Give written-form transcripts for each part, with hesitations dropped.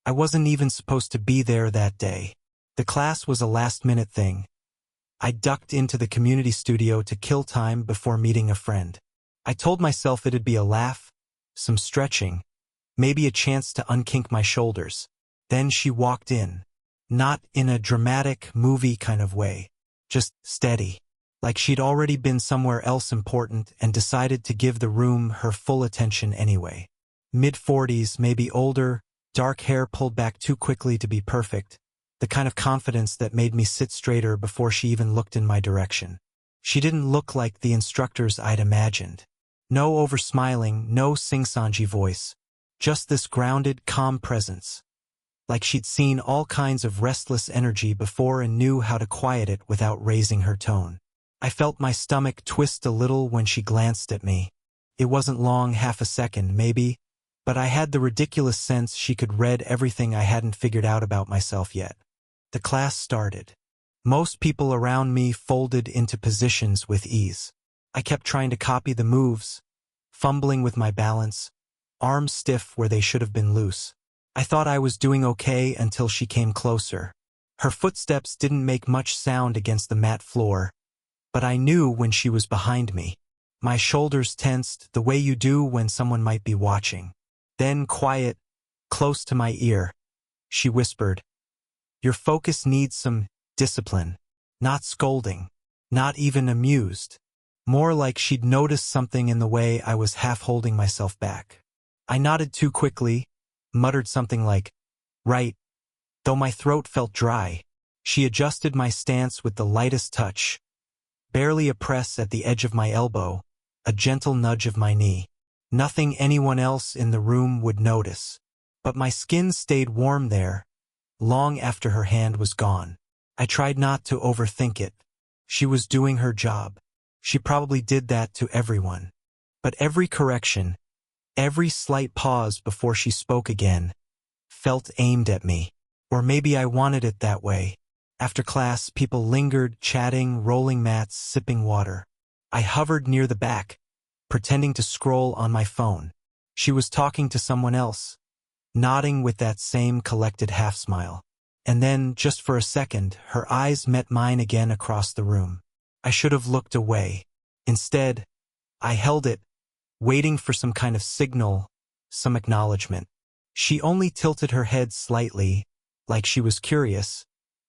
I wasn't even supposed to be there that day. The class was a last-minute thing. I ducked into the community studio to kill time before meeting a friend. I told myself it'd be a laugh, some stretching, maybe a chance to unkink my shoulders. Then she walked in. Not in a dramatic, movie kind of way. Just steady. Like she'd already been somewhere else important and decided to give the room her full attention anyway. Mid-40s, maybe older, dark hair pulled back too quickly to be perfect. The kind of confidence that made me sit straighter before she even looked in my direction. She didn't look like the instructors I'd imagined. No over-smiling, no sing-songy voice. Just this grounded, calm presence. Like she'd seen all kinds of restless energy before and knew how to quiet it without raising her tone. I felt my stomach twist a little when she glanced at me. It wasn't long, half a second, maybe, but I had the ridiculous sense she could read everything I hadn't figured out about myself yet. The class started. Most people around me folded into positions with ease. I kept trying to copy the moves, fumbling with my balance, arms stiff where they should have been loose. I thought I was doing okay until she came closer. Her footsteps didn't make much sound against the mat floor, but I knew when she was behind me. My shoulders tensed the way you do when someone might be watching. Then, quiet, close to my ear, she whispered, "Your focus needs some discipline." Not scolding, not even amused. More like she'd noticed something in the way I was half holding myself back. I nodded too quickly, muttered something like, "Right," though my throat felt dry. She adjusted my stance with the lightest touch. Barely a press at the edge of my elbow, a gentle nudge of my knee. Nothing anyone else in the room would notice. But my skin stayed warm there, long after her hand was gone. I tried not to overthink it. She was doing her job. She probably did that to everyone. But every correction, every slight pause before she spoke again, felt aimed at me. Or maybe I wanted it that way. After class, people lingered, chatting, rolling mats, sipping water. I hovered near the back, pretending to scroll on my phone. She was talking to someone else, nodding with that same collected half-smile. And then, just for a second, her eyes met mine again across the room. I should have looked away. Instead, I held it, waiting for some kind of signal, some acknowledgement. She only tilted her head slightly, like she was curious,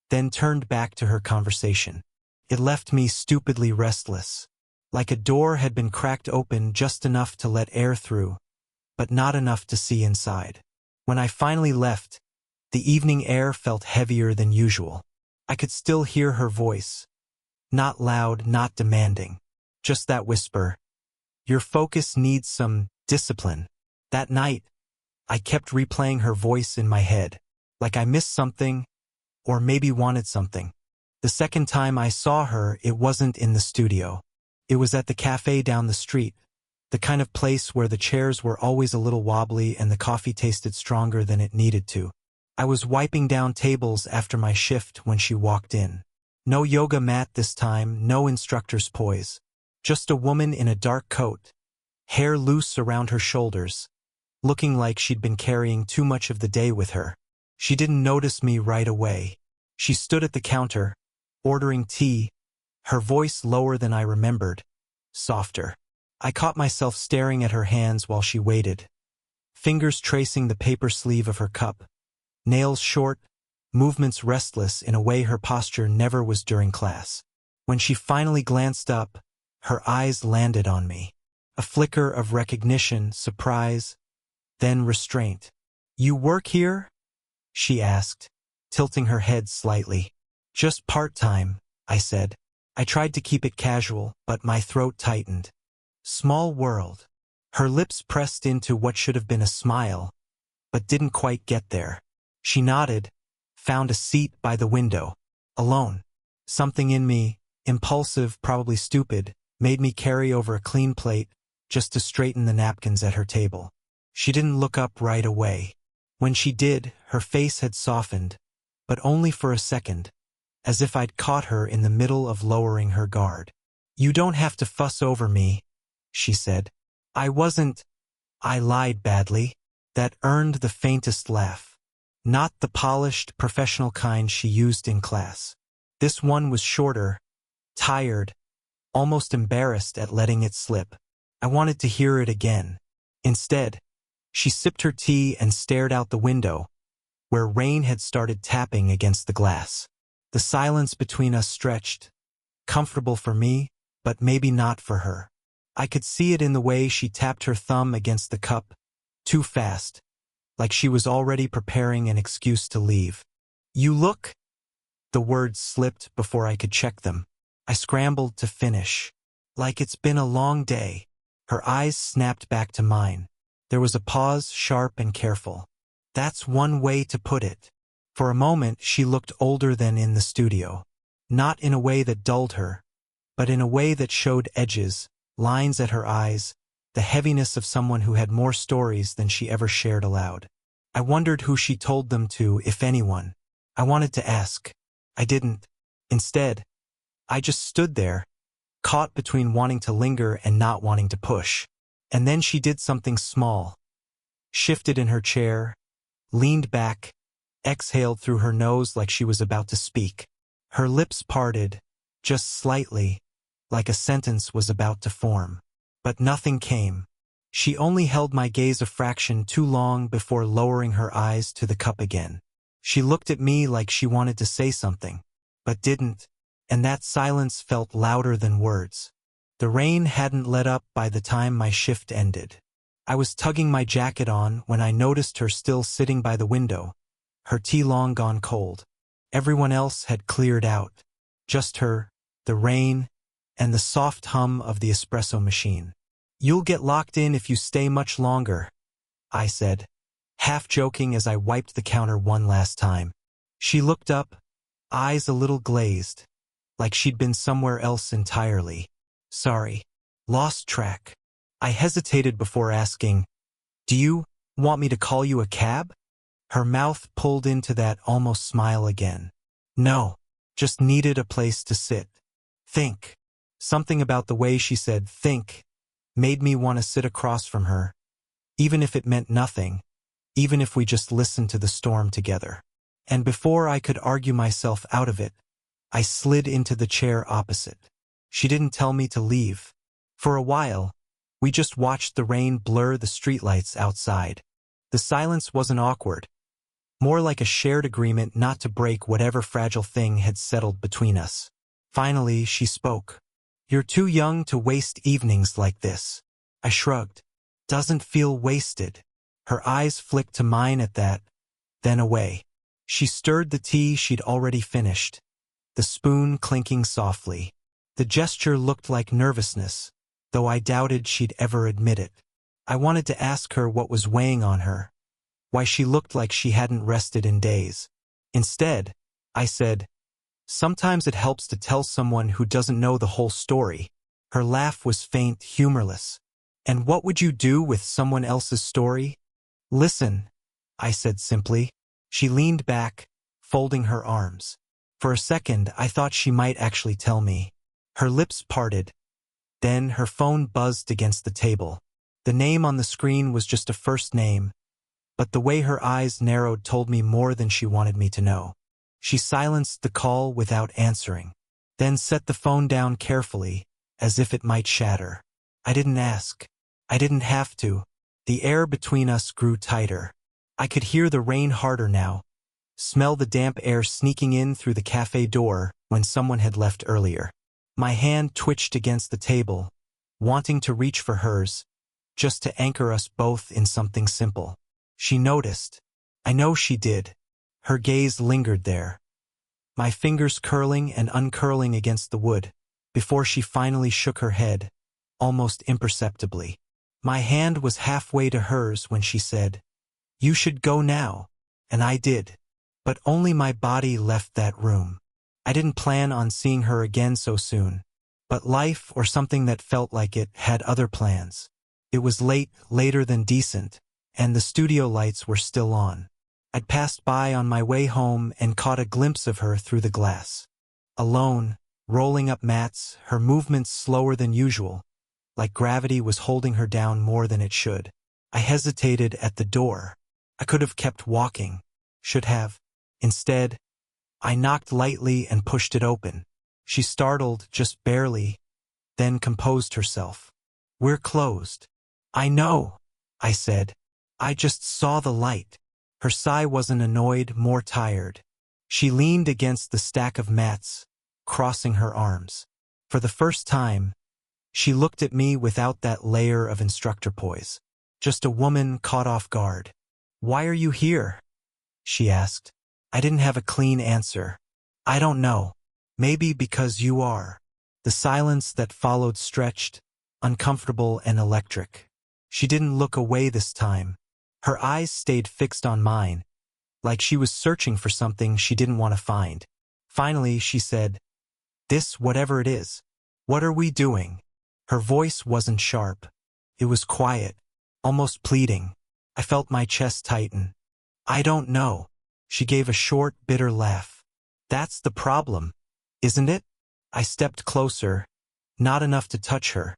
then turned back to her conversation. It left me stupidly restless. Like a door had been cracked open just enough to let air through, but not enough to see inside. When I finally left, the evening air felt heavier than usual. I could still hear her voice. Not loud, not demanding. Just that whisper. "Your focus needs some discipline." That night, I kept replaying her voice in my head, like I missed something, or maybe wanted something. The second time I saw her, it wasn't in the studio. It was at the cafe down the street, the kind of place where the chairs were always a little wobbly and the coffee tasted stronger than it needed to. I was wiping down tables after my shift when she walked in. No yoga mat this time, no instructor's poise. Just a woman in a dark coat, hair loose around her shoulders, looking like she'd been carrying too much of the day with her. She didn't notice me right away. She stood at the counter, ordering tea, her voice lower than I remembered, softer. I caught myself staring at her hands while she waited, fingers tracing the paper sleeve of her cup, nails short, movements restless in a way her posture never was during class. When she finally glanced up, her eyes landed on me. A flicker of recognition, surprise, then restraint. "You work here?" she asked, tilting her head slightly. "Just part-time," I said. I tried to keep it casual, but my throat tightened. Small world. Her lips pressed into what should have been a smile, but didn't quite get there. She nodded, found a seat by the window. Alone. Something in me, impulsive, probably stupid, made me carry over a clean plate, just to straighten the napkins at her table. She didn't look up right away. When she did, her face had softened, but only for a second, as if I'd caught her in the middle of lowering her guard. "You don't have to fuss over me," she said. I lied badly. That earned the faintest laugh. Not the polished, professional kind she used in class. This one was shorter, tired, almost embarrassed at letting it slip. I wanted to hear it again. Instead, she sipped her tea and stared out the window, where rain had started tapping against the glass. The silence between us stretched, comfortable for me, but maybe not for her. I could see it in the way she tapped her thumb against the cup, too fast, like she was already preparing an excuse to leave. "You look—" The words slipped before I could check them. I scrambled to finish. "Like it's been a long day." Her eyes snapped back to mine. There was a pause, sharp and careful. That's one way to put it. For a moment, she looked older than in the studio. Not in a way that dulled her, but in a way that showed edges, lines at her eyes, the heaviness of someone who had more stories than she ever shared aloud. I wondered who she told them to, if anyone. I wanted to ask. I didn't. Instead, I just stood there, caught between wanting to linger and not wanting to push. And then she did something small. Shifted in her chair, leaned back, exhaled through her nose like she was about to speak. Her lips parted, just slightly, like a sentence was about to form. But nothing came. She only held my gaze a fraction too long before lowering her eyes to the cup again. She looked at me like she wanted to say something, but didn't, and that silence felt louder than words. The rain hadn't let up by the time my shift ended. I was tugging my jacket on when I noticed her still sitting by the window, her tea long gone cold. Everyone else had cleared out. Just her, the rain, and the soft hum of the espresso machine. "You'll get locked in if you stay much longer," I said, half joking as I wiped the counter one last time. She looked up, eyes a little glazed, like she'd been somewhere else entirely. "Sorry. Lost track." I hesitated before asking, "Do you want me to call you a cab?" Her mouth pulled into that almost smile again. "No, just needed a place to sit. Think." Something about the way she said "think" made me want to sit across from her, even if it meant nothing, even if we just listened to the storm together. And before I could argue myself out of it, I slid into the chair opposite. She didn't tell me to leave. For a while, we just watched the rain blur the streetlights outside. The silence wasn't awkward, more like a shared agreement not to break whatever fragile thing had settled between us. Finally, she spoke. "You're too young to waste evenings like this." I shrugged. "Doesn't feel wasted." Her eyes flicked to mine at that, then away. She stirred the tea she'd already finished, the spoon clinking softly. The gesture looked like nervousness, though I doubted she'd ever admit it. I wanted to ask her what was weighing on her, why she looked like she hadn't rested in days. Instead, I said, "Sometimes it helps to tell someone who doesn't know the whole story." Her laugh was faint, humorless. "And what would you do with someone else's story?" "Listen," I said simply. She leaned back, folding her arms. For a second, I thought she might actually tell me. Her lips parted. Then her phone buzzed against the table. The name on the screen was just a first name, but the way her eyes narrowed told me more than she wanted me to know. She silenced the call without answering, then set the phone down carefully, as if it might shatter. I didn't ask. I didn't have to. The air between us grew tighter. I could hear the rain harder now, smell the damp air sneaking in through the cafe door when someone had left earlier. My hand twitched against the table, wanting to reach for hers, just to anchor us both in something simple. She noticed. I know she did. Her gaze lingered there, my fingers curling and uncurling against the wood, before she finally shook her head, almost imperceptibly. My hand was halfway to hers when she said, "You should go now." And I did. But only my body left that room. I didn't plan on seeing her again so soon, but life, or something that felt like it, had other plans. It was late, later than decent, and the studio lights were still on. I'd passed by on my way home and caught a glimpse of her through the glass. Alone, rolling up mats, her movements slower than usual, like gravity was holding her down more than it should. I hesitated at the door. I could have kept walking. Should have. Instead, I knocked lightly and pushed it open. She startled, just barely, then composed herself. We're closed. I know, I said. I just saw the light. Her sigh wasn't annoyed, more tired. She leaned against the stack of mats, crossing her arms. For the first time, she looked at me without that layer of instructor poise. Just a woman caught off guard. Why are you here? She asked. I didn't have a clean answer. I don't know. Maybe because you are. The silence that followed stretched, uncomfortable and electric. She didn't look away this time. Her eyes stayed fixed on mine, like she was searching for something she didn't want to find. Finally, she said, This, whatever it is. What are we doing? Her voice wasn't sharp. It was quiet, almost pleading. I felt my chest tighten. I don't know. She gave a short, bitter laugh. That's the problem, isn't it? I stepped closer, not enough to touch her,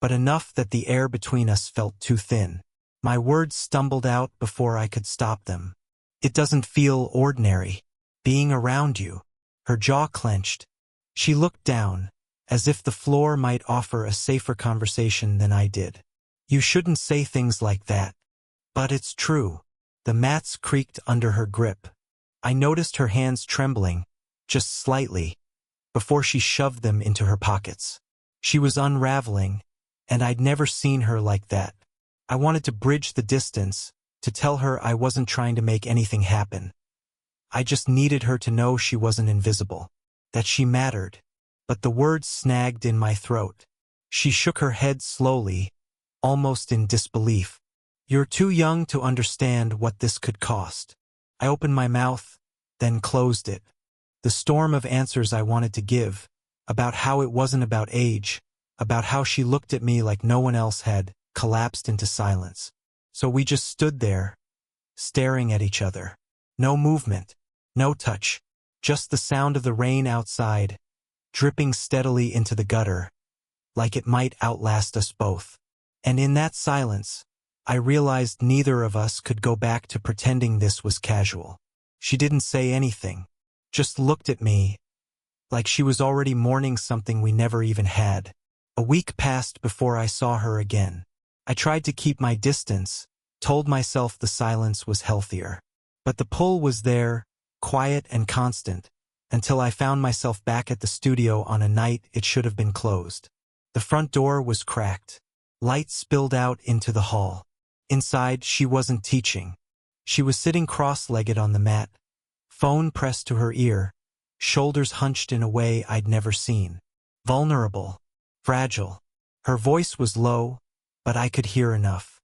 but enough that the air between us felt too thin. My words stumbled out before I could stop them. It doesn't feel ordinary, being around you. Her jaw clenched. She looked down, as if the floor might offer a safer conversation than I did. You shouldn't say things like that. But it's true. The mats creaked under her grip. I noticed her hands trembling, just slightly, before she shoved them into her pockets. She was unraveling, and I'd never seen her like that. I wanted to bridge the distance, to tell her I wasn't trying to make anything happen. I just needed her to know she wasn't invisible, that she mattered. But the words snagged in my throat. She shook her head slowly, almost in disbelief. You're too young to understand what this could cost. I opened my mouth, then closed it. The storm of answers I wanted to give, about how it wasn't about age, about how she looked at me like no one else had, collapsed into silence. So we just stood there, staring at each other. No movement, no touch, just the sound of the rain outside, dripping steadily into the gutter, like it might outlast us both. And in that silence, I realized neither of us could go back to pretending this was casual. She didn't say anything, just looked at me, like she was already mourning something we never even had. A week passed before I saw her again. I tried to keep my distance, told myself the silence was healthier. But the pull was there, quiet and constant, until I found myself back at the studio on a night it should have been closed. The front door was cracked. Light spilled out into the hall. Inside, she wasn't teaching. She was sitting cross-legged on the mat, phone pressed to her ear, shoulders hunched in a way I'd never seen. Vulnerable, fragile. Her voice was low, but I could hear enough.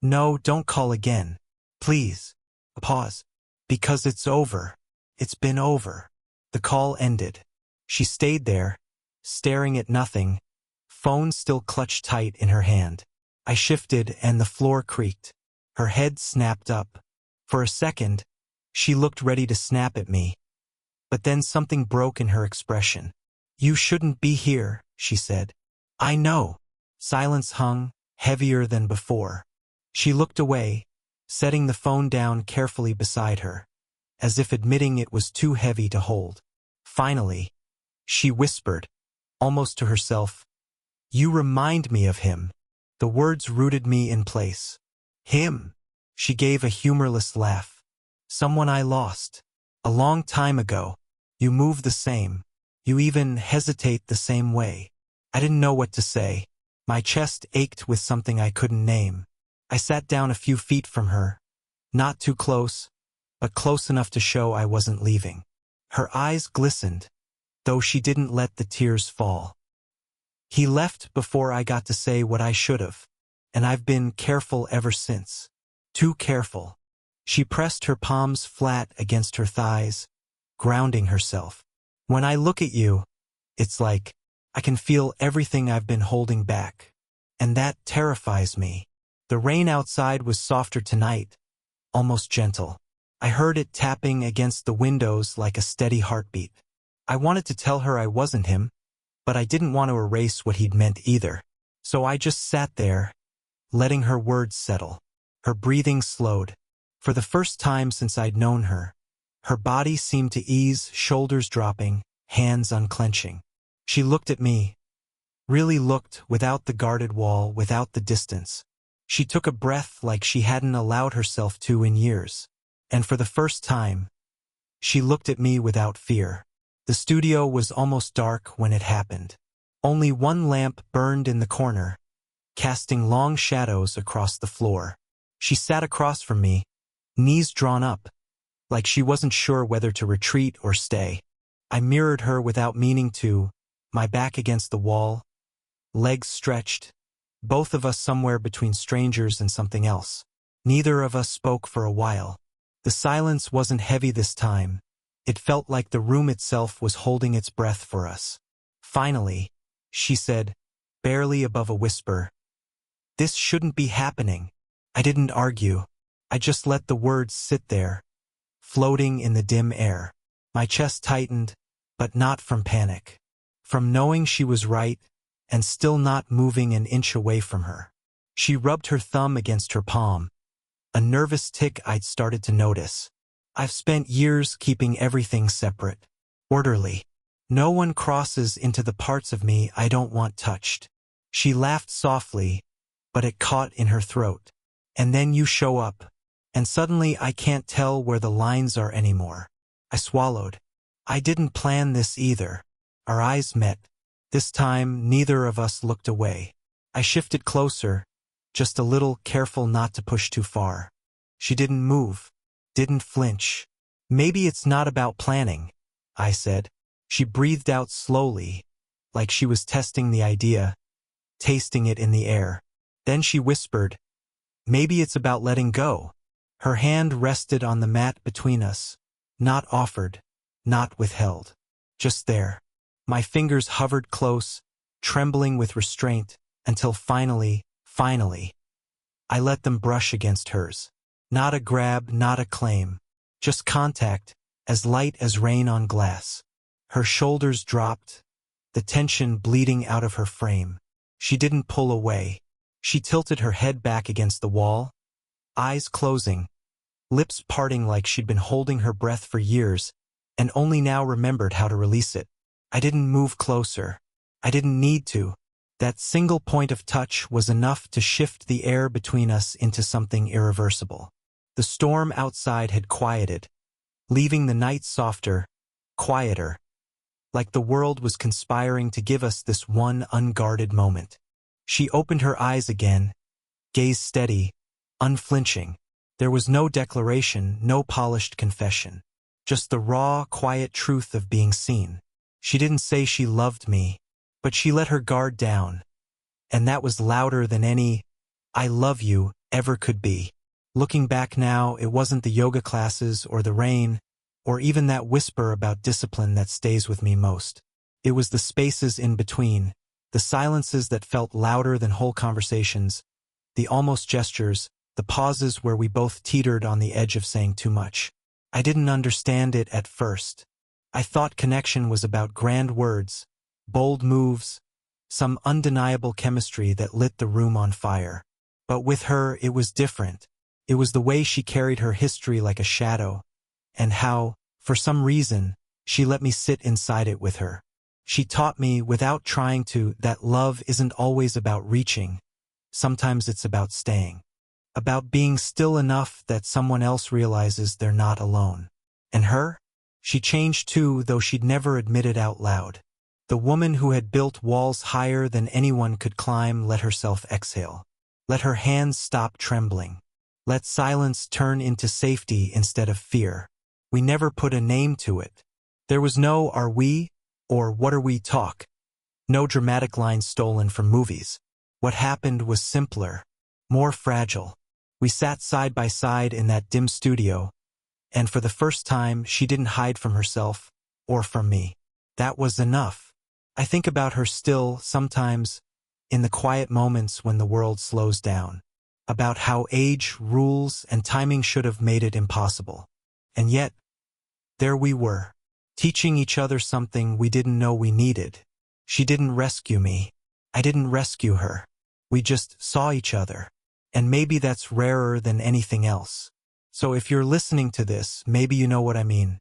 No, don't call again. Please. A pause. Because it's over. It's been over. The call ended. She stayed there, staring at nothing, phone still clutched tight in her hand. I shifted and the floor creaked. Her head snapped up. For a second, she looked ready to snap at me. But then something broke in her expression. You shouldn't be here, she said. I know. Silence hung, heavier than before. She looked away, setting the phone down carefully beside her, as if admitting it was too heavy to hold. Finally, she whispered, almost to herself, You remind me of him. The words rooted me in place. Him. She gave a humorless laugh. Someone I lost. A long time ago. You move the same. You even hesitate the same way. I didn't know what to say. My chest ached with something I couldn't name. I sat down a few feet from her. Not too close, but close enough to show I wasn't leaving. Her eyes glistened, though she didn't let the tears fall. He left before I got to say what I should have, and I've been careful ever since. Too careful. She pressed her palms flat against her thighs, grounding herself. When I look at you, it's like I can feel everything I've been holding back. And that terrifies me. The rain outside was softer tonight, almost gentle. I heard it tapping against the windows like a steady heartbeat. I wanted to tell her I wasn't him, but I didn't want to erase what he'd meant either. So I just sat there, letting her words settle. Her breathing slowed. For the first time since I'd known her, her body seemed to ease, shoulders dropping, hands unclenching. She looked at me, really looked, without the guarded wall, without the distance. She took a breath like she hadn't allowed herself to in years. And for the first time, she looked at me without fear. The studio was almost dark when it happened. Only one lamp burned in the corner, casting long shadows across the floor. She sat across from me, knees drawn up, like she wasn't sure whether to retreat or stay. I mirrored her without meaning to, my back against the wall, legs stretched, both of us somewhere between strangers and something else. Neither of us spoke for a while. The silence wasn't heavy this time. It felt like the room itself was holding its breath for us. Finally, she said, barely above a whisper, "This shouldn't be happening." I didn't argue. I just let the words sit there, floating in the dim air. My chest tightened, but not from panic. From knowing she was right, and still not moving an inch away from her. She rubbed her thumb against her palm, a nervous tick I'd started to notice. I've spent years keeping everything separate, orderly. No one crosses into the parts of me I don't want touched. She laughed softly, but it caught in her throat. And then you show up, and suddenly I can't tell where the lines are anymore. I swallowed. I didn't plan this either. Our eyes met. This time, neither of us looked away. I shifted closer, just a little, careful not to push too far. She didn't move, didn't flinch. "Maybe it's not about planning," I said. She breathed out slowly, like she was testing the idea, tasting it in the air. Then she whispered, "Maybe it's about letting go." Her hand rested on the mat between us, not offered, not withheld. Just there. My fingers hovered close, trembling with restraint, until finally, I let them brush against hers. Not a grab, not a claim. Just contact, as light as rain on glass. Her shoulders dropped, the tension bleeding out of her frame. She didn't pull away. She tilted her head back against the wall, eyes closing, lips parting like she'd been holding her breath for years, and only now remembered how to release it. I didn't move closer. I didn't need to. That single point of touch was enough to shift the air between us into something irreversible. The storm outside had quieted, leaving the night softer, quieter, like the world was conspiring to give us this one unguarded moment. She opened her eyes again, gaze steady, unflinching. There was no declaration, no polished confession. Just the raw, quiet truth of being seen. She didn't say she loved me, but she let her guard down, and that was louder than any "I love you" ever could be. Looking back now, it wasn't the yoga classes or the rain, or even that whisper about discipline that stays with me most. It was the spaces in between, the silences that felt louder than whole conversations, the almost gestures, the pauses where we both teetered on the edge of saying too much. I didn't understand it at first. I thought connection was about grand words, bold moves, some undeniable chemistry that lit the room on fire. But with her, it was different. It was the way she carried her history like a shadow, and how, for some reason, she let me sit inside it with her. She taught me, without trying to, that love isn't always about reaching. Sometimes it's about staying. About being still enough that someone else realizes they're not alone. And her? She changed too, though she'd never admit it out loud. The woman who had built walls higher than anyone could climb let herself exhale. Let her hands stop trembling. Let silence turn into safety instead of fear. We never put a name to it. There was no "are we" or "what are we" talk. No dramatic lines stolen from movies. What happened was simpler, more fragile. We sat side by side in that dim studio, and for the first time she didn't hide from herself, or from me. That was enough. I think about her still, sometimes, in the quiet moments when the world slows down. About how age, rules, and timing should have made it impossible. And yet, there we were, teaching each other something we didn't know we needed. She didn't rescue me. I didn't rescue her. We just saw each other. And maybe that's rarer than anything else. So if you're listening to this, maybe you know what I mean.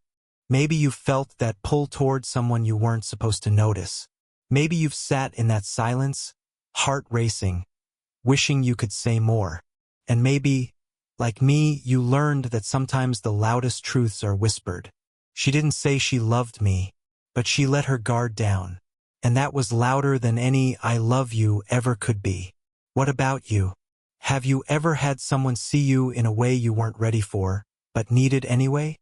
Maybe you felt that pull towards someone you weren't supposed to notice. Maybe you've sat in that silence, heart racing, wishing you could say more. And maybe, like me, you learned that sometimes the loudest truths are whispered. She didn't say she loved me, but she let her guard down. And that was louder than any "I love you" ever could be. What about you? Have you ever had someone see you in a way you weren't ready for, but needed anyway?